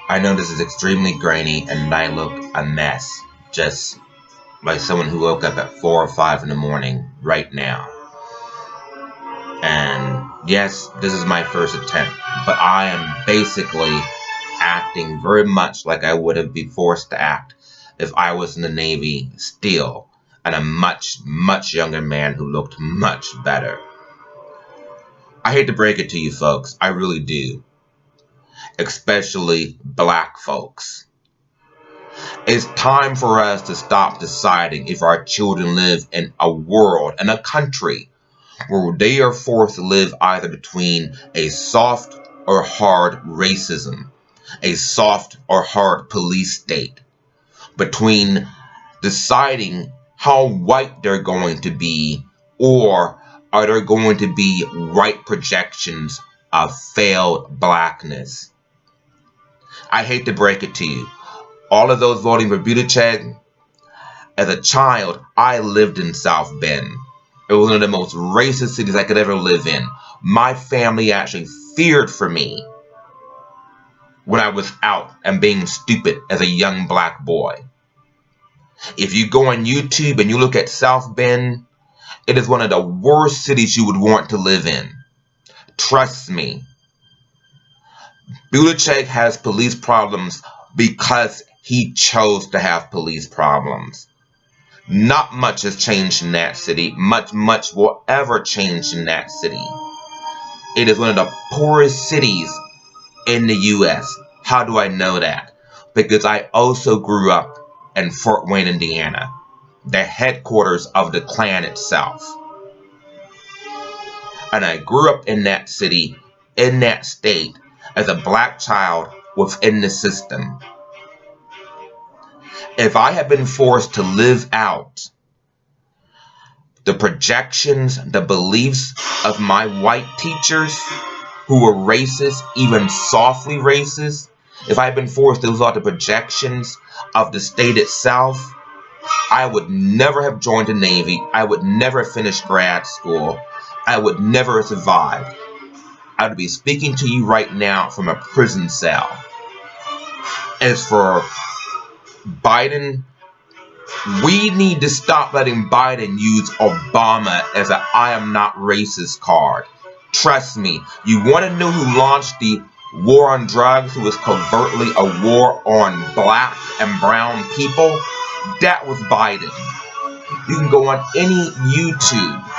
I know this is extremely grainy and I look a mess, just like someone who woke up at 4 or 5 in the morning right now. And yes, this is my first attempt, but I am basically acting very much like I would have been forced to act if I was in the Navy still, and a much, much younger man who looked much better. I hate to break it to you folks, I really do. Especially black folks. It's time for us to stop deciding if our children live in a world and a country where they are forced to live either between a soft or hard racism, a soft or hard police state, between deciding how white they're going to be, or are there going to be white projections of failed blackness. I hate to break it to you. All of those voting for Buttigieg, as a child, I lived in South Bend. It was one of the most racist cities I could ever live in. My family actually feared for me when I was out and being stupid as a young black boy. If you go on YouTube and you look at South Bend, it is one of the worst cities you would want to live in. Trust me. Buttigieg has police problems because he chose to have police problems. Not much has changed in that city. Much will ever change in that city. It is one of the poorest cities in the U.S. How do I know that? Because I also grew up in Fort Wayne, Indiana, the headquarters of the Klan itself. And I grew up in that city, in that state, as a black child within the system. If I had been forced to live out the projections, the beliefs of my white teachers who were racist, even softly racist, if I had been forced to live out the projections of the state itself, I would never have joined the Navy. I would never have finished grad school. I would never have survived. I would be speaking to you right now from a prison cell. As for Biden, we need to stop letting Biden use Obama as an I am not racist card. Trust me, you want to know who launched the war on drugs, who was covertly a war on black and brown people? That was Biden. You can go on any YouTube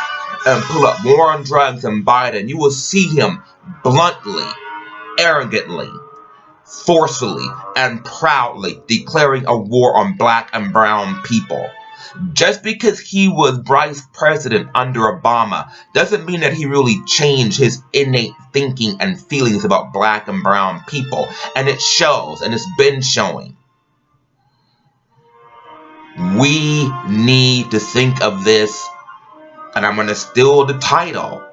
and pull up war on drugs and Biden. You will see him bluntly, arrogantly, forcefully, and proudly declaring a war on black and brown people. Just because he was vice president under Obama doesn't mean that he really changed his innate thinking and feelings about black and brown people. And it shows, and it's been showing. We need to think of this, and I'm going to steal the title.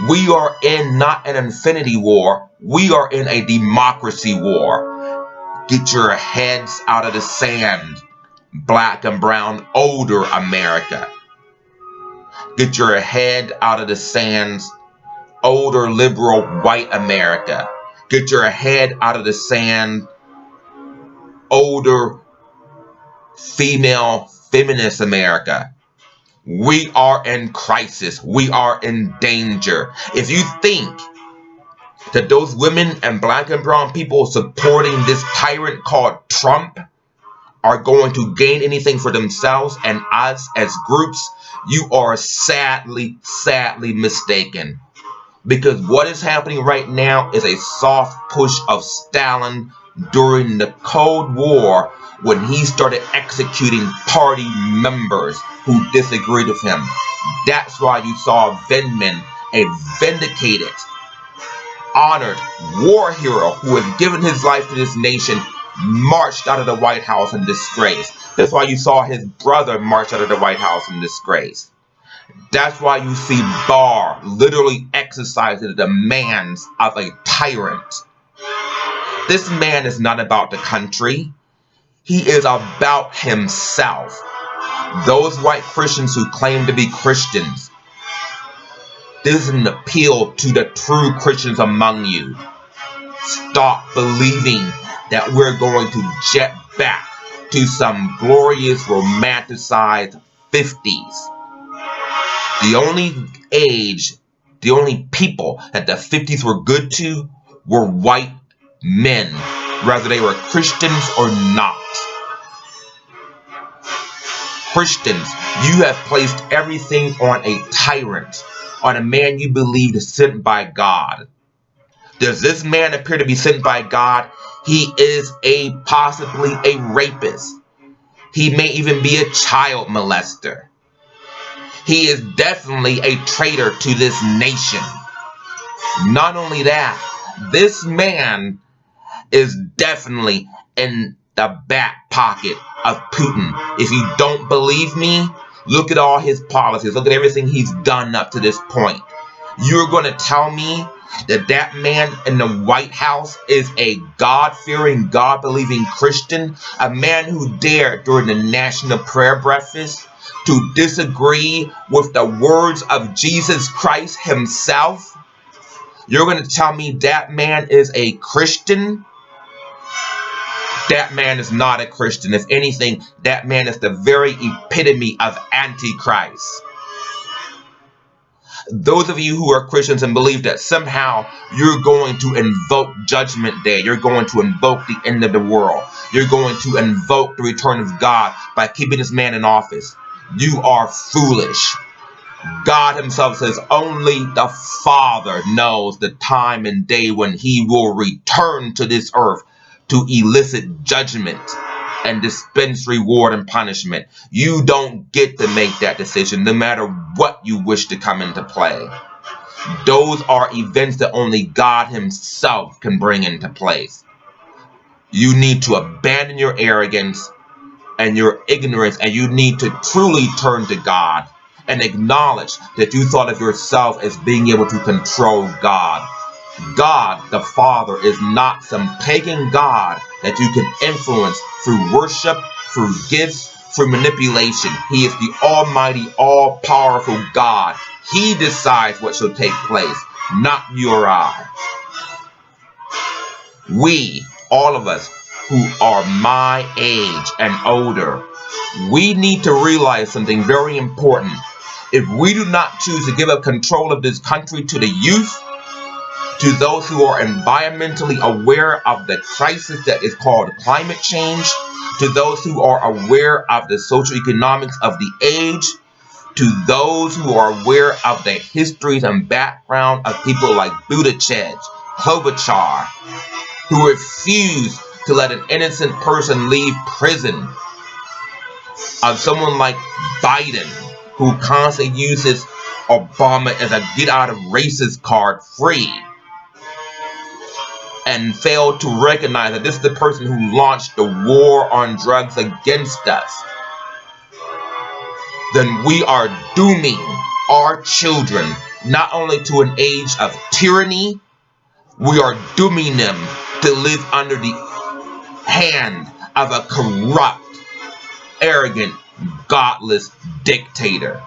We are in not an infinity war, we are in a democracy war. Get your heads out of the sand, black and brown older America. Get your head out of the sands, older liberal white America. Get your head out of the sand, older female feminist America. We are in crisis. We are in danger. If you think that those women and black and brown people supporting this tyrant called Trump are going to gain anything for themselves and us as groups, you are sadly mistaken. Because what is happening right now is a soft push of Stalin during the Cold War, when he started executing party members who disagreed with him. That's why you saw Vindman, a vindicated, honored war hero who has given his life to this nation, marched out of the White House in disgrace. That's why you saw his brother march out of the White House in disgrace. That's why you see Barr literally exercising the demands of a tyrant. This man is not about the country. He is about himself. Those white Christians who claim to be Christians, this is an appeal to the true Christians among you. stop believing that we're going to jet back to some glorious romanticized 50s. The only people that the 50s were good to were white men, whether they were Christians or not. Christians, you have placed everything on a tyrant, on a man you believed is sent by God. Does this man appear to be sent by God? He is possibly a rapist. He may even be a child molester. He is definitely a traitor to this nation. Not only that, this man is definitely in the back pocket of Putin. If you don't believe me, look at all his policies. Look at everything he's done up to this point. You're going to tell me that that man in the White House is a God-fearing, God-believing Christian, a man who dared during the National Prayer Breakfast to disagree with the words of Jesus Christ himself? You're going to tell me that man is a Christian? That man is not a Christian. If anything, that man is the very epitome of Antichrist. Those of you who are Christians and believe that somehow you're going to invoke Judgment Day, you're going to invoke the end of the world, you're going to invoke the return of God by keeping this man in office, you are foolish. God himself says only the Father knows the time and day when he will return to this earth to elicit judgment and dispense reward and punishment. You don't get to make that decision no matter what you wish to come into play. Those are events that only God himself can bring into place. You need to abandon your arrogance and your ignorance, and you need to truly turn to God and acknowledge that you thought of yourself as being able to control God. God, the Father, is not some pagan God that you can influence through worship, through gifts, through manipulation. He is the almighty, all-powerful God. He decides what shall take place, not you or I. We, all of us who are my age and older, we need to realize something very important. If we do not choose to give up control of this country to the youth, to those who are environmentally aware of the crisis that is called climate change, to those who are aware of the socioeconomics of the age, to those who are aware of the histories and background of people like Buttigieg, Klobuchar, who refuse to let an innocent person leave prison, of someone like Biden, who constantly uses Obama as a get-out-of-racist card free, and failed to recognize that this is the person who launched the war on drugs against us, then we are dooming our children not only to an age of tyranny, we are dooming them to live under the hand of a corrupt, arrogant, godless dictator.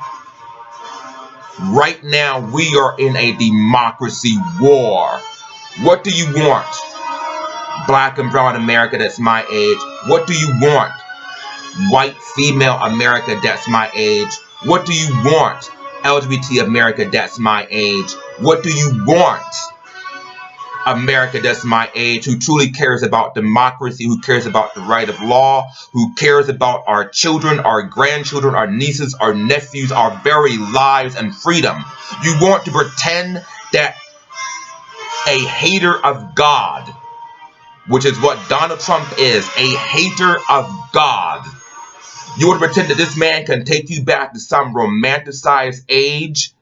Right now, we are in a democracy war. What do you want? Black and brown America that's my age. What do you want? White female America that's my age. What do you want? LGBT America that's my age. What do you want? America that's my age, who truly cares about democracy, who cares about the right of law, who cares about our children, our grandchildren, our nieces, our nephews, our very lives and freedom. You want to pretend that a hater of God, which is what Donald Trump is, a hater of God. You want to pretend that this man can take you back to some romanticized age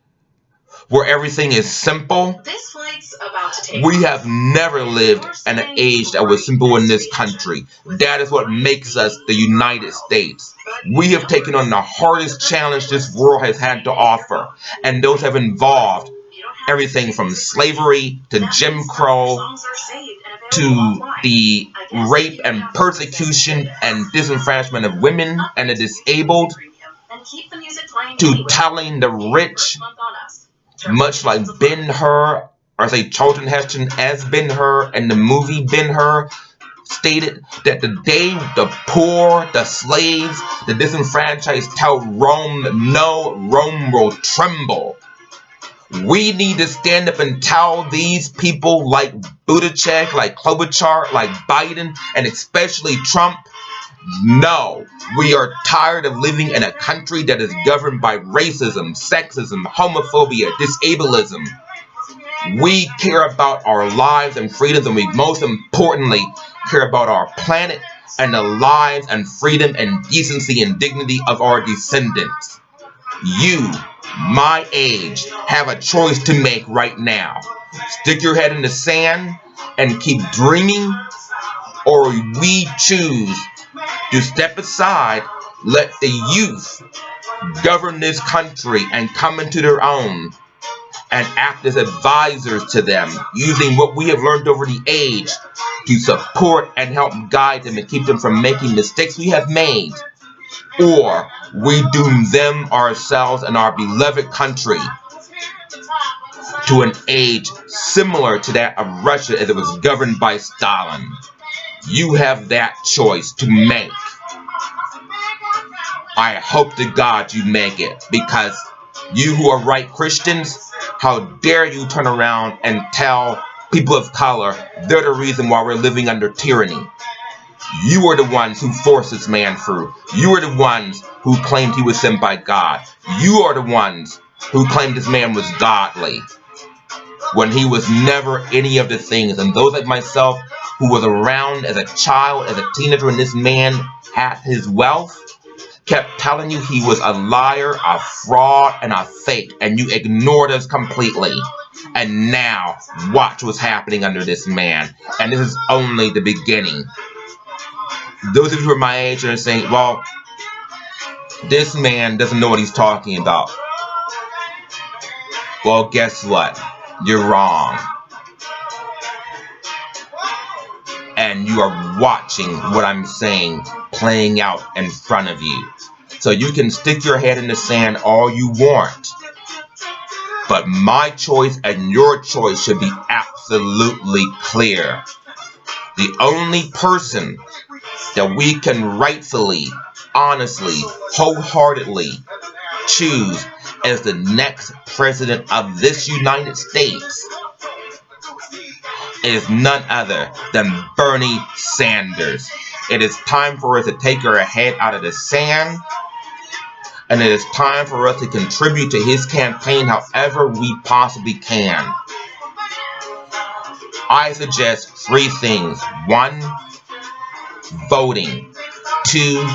where everything is simple? This flight's about to take We have never lived in an age that was simple in this country. That is what makes us the United States. We have taken on the hardest challenge this world has had to offer, and those have involved everything from slavery to Jim Crow to the rape and persecution and disenfranchisement of women and the disabled, to telling the rich, much like Ben-Hur or say Charlton Heston as Ben-Hur in the movie Ben-Hur, stated that the day the poor, the slaves, the disenfranchised tell Rome no, Rome will tremble. We need to stand up and tell these people like Buttigieg, like Klobuchar, like Biden, and especially Trump, no, we are tired of living in a country that is governed by racism, sexism, homophobia, disableism. We care about our lives and freedoms, and we most importantly care about our planet and the lives and freedom and decency and dignity of our descendants. You, my age, have a choice to make right now. Stick your head in the sand and keep dreaming, or we choose to step aside, let the youth govern this country and come into their own and act as advisors to them, using what we have learned over the age to support and help guide them and keep them from making mistakes we have made. Or we doom them, ourselves, and our beloved country to an age similar to that of Russia as it was governed by Stalin. You have that choice to make. I hope to God you make it, because you who are right Christians, how dare you turn around and tell people of color they're the reason why we're living under tyranny. You are the ones who forced this man through. You are the ones who claimed he was sent by God. You are the ones who claimed this man was godly when he was never any of the things. And those like myself who was around as a child, as a teenager when this man had his wealth, kept telling you he was a liar, a fraud, and a fake, and you ignored us completely. And now, watch what's happening under this man. And this is only the beginning. Those of you who are my age are saying, well, this man doesn't know what he's talking about. Well, guess what? You're wrong. And you are watching what I'm saying playing out in front of you. So you can stick your head in the sand all you want. But my choice and your choice should be absolutely clear. The only person that we can rightfully, honestly, wholeheartedly choose as the next president of this United States is none other than Bernie Sanders. It is time for us to take our head out of the sand, and it is time for us to contribute to his campaign however we possibly can. I suggest 3 things. 1, voting. 2,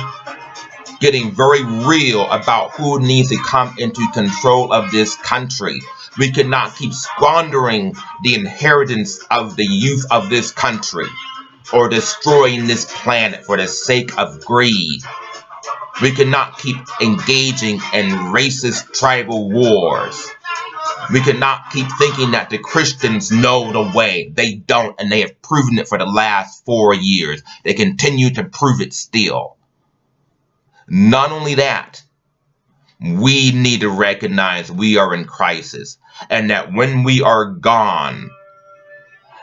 getting very real about who needs to come into control of this country. We cannot keep squandering the inheritance of the youth of this country or destroying this planet for the sake of greed. We cannot keep engaging in racist tribal wars. We cannot keep thinking that the Christians know the way. They don't, and they have proven it for the last 4 years. They continue to prove it still. Not only that, we need to recognize we are in crisis, and that when we are gone,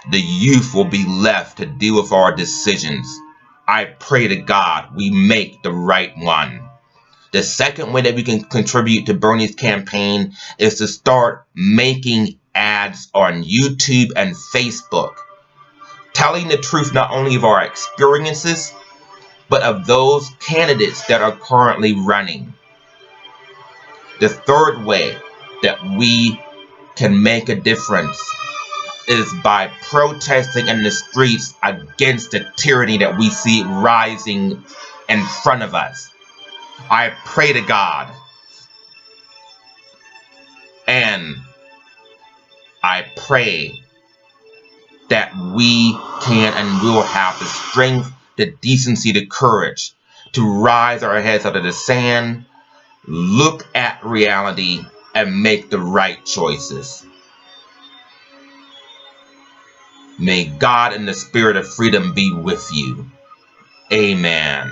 the youth will be left to deal with our decisions. I pray to God we make the right one. The second way that we can contribute to Bernie's campaign is to start making ads on YouTube and Facebook, telling the truth not only of our experiences, but of those candidates that are currently running. The third way that we can make a difference is by protesting in the streets against the tyranny that we see rising in front of us. I pray to God, and I pray that we can and will have the strength, the decency, the courage to rise our heads out of the sand, look at reality, and make the right choices. May God and the spirit of freedom be with you. Amen.